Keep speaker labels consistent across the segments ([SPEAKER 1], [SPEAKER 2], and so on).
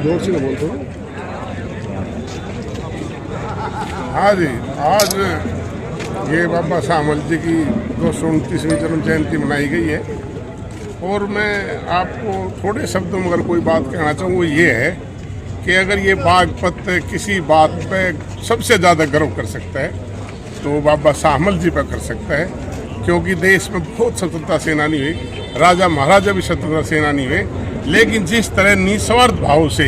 [SPEAKER 1] जोर से बोल दो।
[SPEAKER 2] हाँ जी, आज ये बाबा सामल जी की 229वीं जन्म जयंती मनाई गई है और मैं आपको थोड़े शब्दों में अगर कोई बात कहना चाहूँ वो ये है कि अगर ये बागपत किसी बात पे सबसे ज़्यादा गर्व कर सकता है तो बाबा सामल जी पर कर सकता है, क्योंकि देश में बहुत स्वतंत्रता सेनानी हुई, राजा महाराजा भी स्वतंत्रता सेनानी हुए, लेकिन जिस तरह निस्वार्थ भाव से,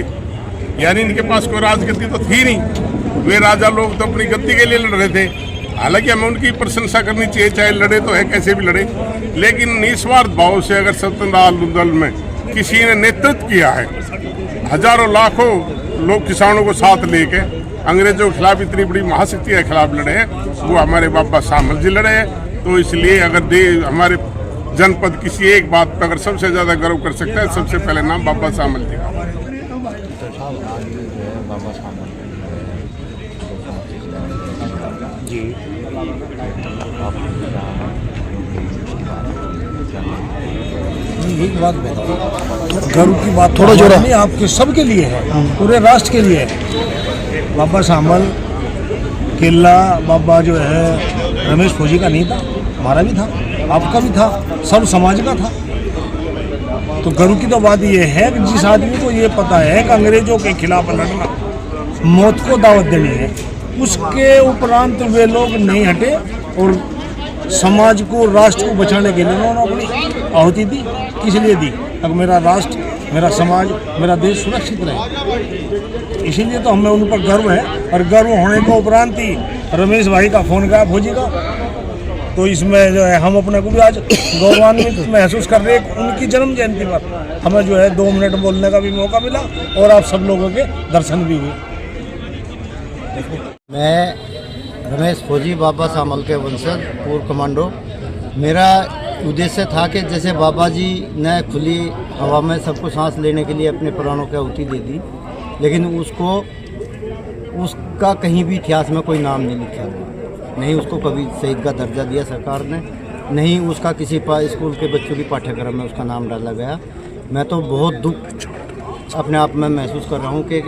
[SPEAKER 2] यानी इनके पास कोई राजगद्दी तो थी नहीं, वे राजा लोग तो अपनी गद्दी के लिए लड़ रहे थे। हालांकि हमें उनकी प्रशंसा करनी चाहिए, चाहे लड़े तो है कैसे भी लड़े, लेकिन निस्वार्थ भाव से अगर स्वतंत्रता आंदोलन में किसी ने नेतृत्व किया है, हजारों लाखों लोग किसानों को साथ लेके अंग्रेजों के खिलाफ इतनी बड़ी महाशक्ति के खिलाफ लड़े हैं, वो हमारे बाबा सामल जी लड़े हैं। तो इसलिए अगर हमारे जनपद किसी एक बात पर अगर सबसे ज़्यादा गर्व कर सकता है, सबसे पहले नाम बाबा सामल जी का।
[SPEAKER 1] जी
[SPEAKER 3] एक बात बताओ, गर्व की बात थोड़ा जोड़ा नहीं, आपके सबके लिए है, पूरे राष्ट्र के लिए है। बाबा सामल केला बाबा जो है रमेश फौजी का नहीं था, हमारा भी था, आपका भी था, सब समाज का था। तो गर्व की तो बात ये है कि जिस आदमी को ये पता है कि अंग्रेजों के खिलाफ लड़ना, मौत को दावत देनी है, उसके उपरांत वे लोग नहीं हटे और समाज को, राष्ट्र को बचाने के लिए उन्होंने अपनी आहुति दी। किस लिए दी? अगर मेरा राष्ट्र, मेरा समाज, मेरा देश सुरक्षित रहे, इसीलिए तो हमें उन पर गर्व है। और गर्व होने के उपरांत ही रमेश भाई का फोन गया फौजी का, तो इसमें जो है हम अपने को भी आज गौरवान्वित महसूस कर रहे हैं। उनकी जन्म जयंती पर हमें जो है 2 मिनट बोलने का भी मौका मिला और आप सब लोगों के दर्शन भी हुए।
[SPEAKER 4] मैं रमेश फौजी बाबा सामल के वंशज, पूर्व कमांडो। मेरा उद्देश्य था कि जैसे बाबा जी ने खुली हवा में सबको सांस लेने के लिए अपने प्राणों की आहुति दे दी, लेकिन उसका कहीं भी इतिहास में कोई नाम नहीं लिखा हुआ, नहीं उसको कभी शहीद का दर्जा दिया सरकार ने, नहीं उसका किसी स्कूल के बच्चों की पाठ्यक्रम में उसका नाम डाला गया। मैं तो बहुत दुख अपने आप में महसूस कर रहा हूँ कि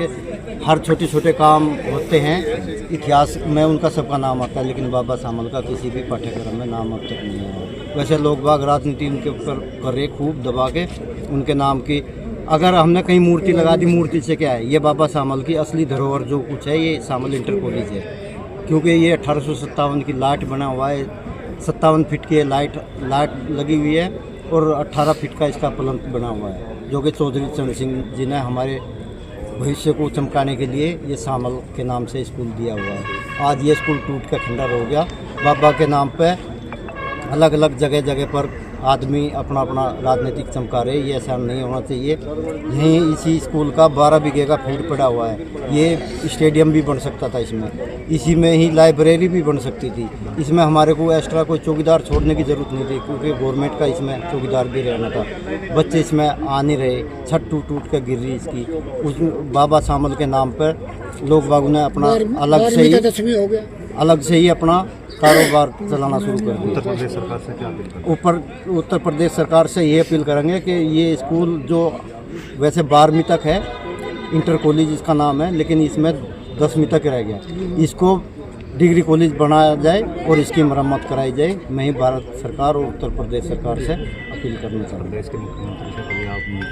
[SPEAKER 4] हर छोटे छोटे काम होते हैं, इतिहास में उनका सबका नाम आता है, लेकिन बाबा सामल का किसी भी पाठ्यक्रम में नाम अब तक नहीं है। वैसे लोग बाग राजनीति उनके ऊपर कर रहे खूब दबा के उनके नाम की। अगर हमने कहीं मूर्ति लगा दी, मूर्ति से क्या है? ये बाबा सामल की असली धरोहर जो कुछ है, ये सामल इंटर कॉलेज है, क्योंकि ये 1857 की लाइट बना हुआ है, 57 फीट की लाइट लगी हुई है और 18 फीट का इसका प्लंथ बना हुआ है, जो कि चौधरी चरण सिंह जी ने हमारे भविष्य को चमकाने के लिए ये सामल के नाम से स्कूल दिया हुआ है। आज ये स्कूल टूट कर खंडर हो गया। बाबा के नाम पे अलग अलग जगह पर आदमी अपना अपना राजनीतिक चमका रहे, ये ऐसा नहीं होना चाहिए। यहीं इसी स्कूल का 12 बीघे का फील्ड पड़ा हुआ है, ये स्टेडियम भी बन सकता था, इसमें इसी में ही लाइब्रेरी भी बन सकती थी। इसमें हमारे को एक्स्ट्रा कोई चौकीदार छोड़ने की ज़रूरत नहीं थी, क्योंकि गवर्नमेंट का इसमें चौकीदार भी रहना था। बच्चे इसमें आ नहीं रहे, छत टूट कर गिर रही इसकी। उस बाबा सामल के नाम पर लोग बागों ने अपना अलग से ही अपना कारोबार चलाना शुरू कर दिया।
[SPEAKER 1] उत्तर प्रदेश सरकार से क्या अपील करेंगे?
[SPEAKER 4] उत्तर प्रदेश सरकार से ये अपील करेंगे कि ये स्कूल जो वैसे 12वीं तक है, इंटर कॉलेज इसका नाम है, लेकिन इसमें 10वीं तक रह गया, इसको डिग्री कॉलेज बनाया जाए और इसकी मरम्मत कराई जाए। मैं ही भारत सरकार और उत्तर प्रदेश सरकार से अपील करना चाहता हूँ।
[SPEAKER 1] प्रदेश के मुख्यमंत्री से कभी आप मिले हो?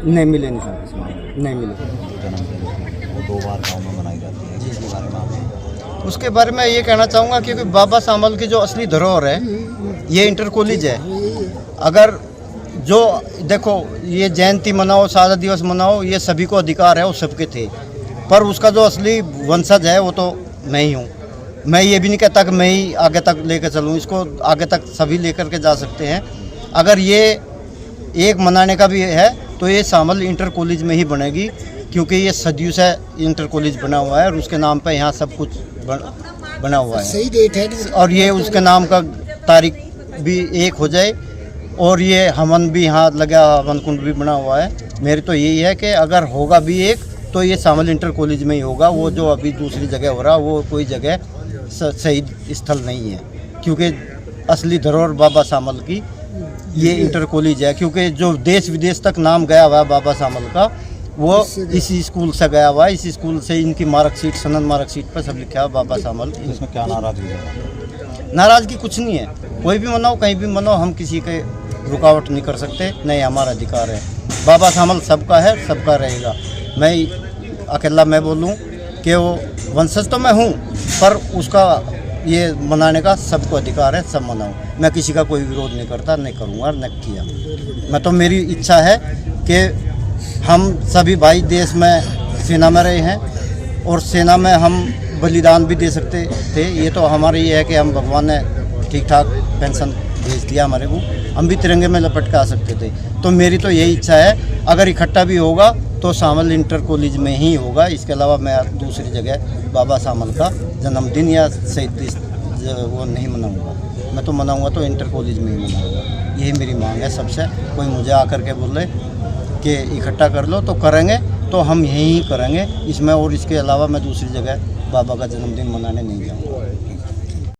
[SPEAKER 4] नहीं मिले, नहीं सर, इसमें नहीं मिले।
[SPEAKER 1] वो 2 बार गाँव में मनाई जाती है, जिसके बारे में आप
[SPEAKER 4] उसके बारे में ये कहना चाहूँगा, क्योंकि बाबा सामल की जो असली धरोहर है ये इंटर कॉलेज है। अगर जो देखो, ये जयंती मनाओ, शहादत दिवस मनाओ, ये सभी को अधिकार है, वो सबके थे, पर उसका जो असली वंशज है वो तो मैं ही हूँ। मैं ये भी नहीं कहता कि मैं ही आगे तक लेकर चलूँ, इसको आगे तक सभी लेकर के जा सकते हैं। अगर ये एक मनाने का भी है तो ये सामल इंटर कॉलेज में ही बनेगी, क्योंकि ये सदियों से इंटर कॉलेज बना हुआ है और उसके नाम पे यहाँ सब कुछ बना हुआ है।
[SPEAKER 3] सही डेट है,
[SPEAKER 4] और ये उसके नाम का तारीख भी एक हो जाए और ये हवन भी यहाँ लगा, हवन कुंड भी बना हुआ है। मेरी तो यही है कि अगर होगा भी एक तो ये सामल इंटर कॉलेज में ही होगा। वो जो अभी दूसरी जगह हो रहा वो कोई जगह शहीद स्थल नहीं है, क्योंकि असली धरोहर बाबा सामल की ये इंटर कॉलेज है। क्योंकि जो देश विदेश तक नाम गया हुआ है बाबा सामल का, वो इस स्कूल से गया हुआ है। इस स्कूल से इनकी मार्कशीट, सनद मार्कशीट पर सब लिखा है बाबा सामल।
[SPEAKER 1] इसमें क्या नाराजगी है?
[SPEAKER 4] नाराज़गी कुछ नहीं है, कोई भी मनाओ, कहीं भी मनाओ, हम किसी के रुकावट नहीं कर सकते, नहीं हमारा अधिकार है। बाबा सामल सबका है, सबका रहेगा। मैं अकेला मैं बोलूं कि वो वंशज तो मैं हूं, पर उसका ये मनाने का सबको अधिकार है, सब मनाऊं। मैं किसी का कोई विरोध नहीं करता, नहीं करूंगा, न किया। मैं तो मेरी इच्छा है कि हम सभी भाई देश में सेना में रहे हैं और सेना में हम बलिदान भी दे सकते थे। ये तो हमारी ये है कि हम भगवान ने ठीक ठाक पेंशन भेज दिया हमारे को, हम भी तिरंगे में लपट के आ सकते थे। तो मेरी तो यही इच्छा है, अगर इकट्ठा भी होगा तो सामल इंटर कॉलेज में ही होगा। इसके अलावा मैं दूसरी जगह बाबा सामल का जन्मदिन या शहीद वो नहीं मनाऊंगा। मैं तो मनाऊंगा तो इंटर कॉलेज में ही मनाऊंगा। यही मेरी मांग है सबसे। कोई मुझे आकर के बोले कि इकट्ठा कर लो तो करेंगे, तो हम यहीं करेंगे इसमें, और इसके अलावा मैं दूसरी जगह बाबा का जन्मदिन मनाने नहीं जाऊँगा।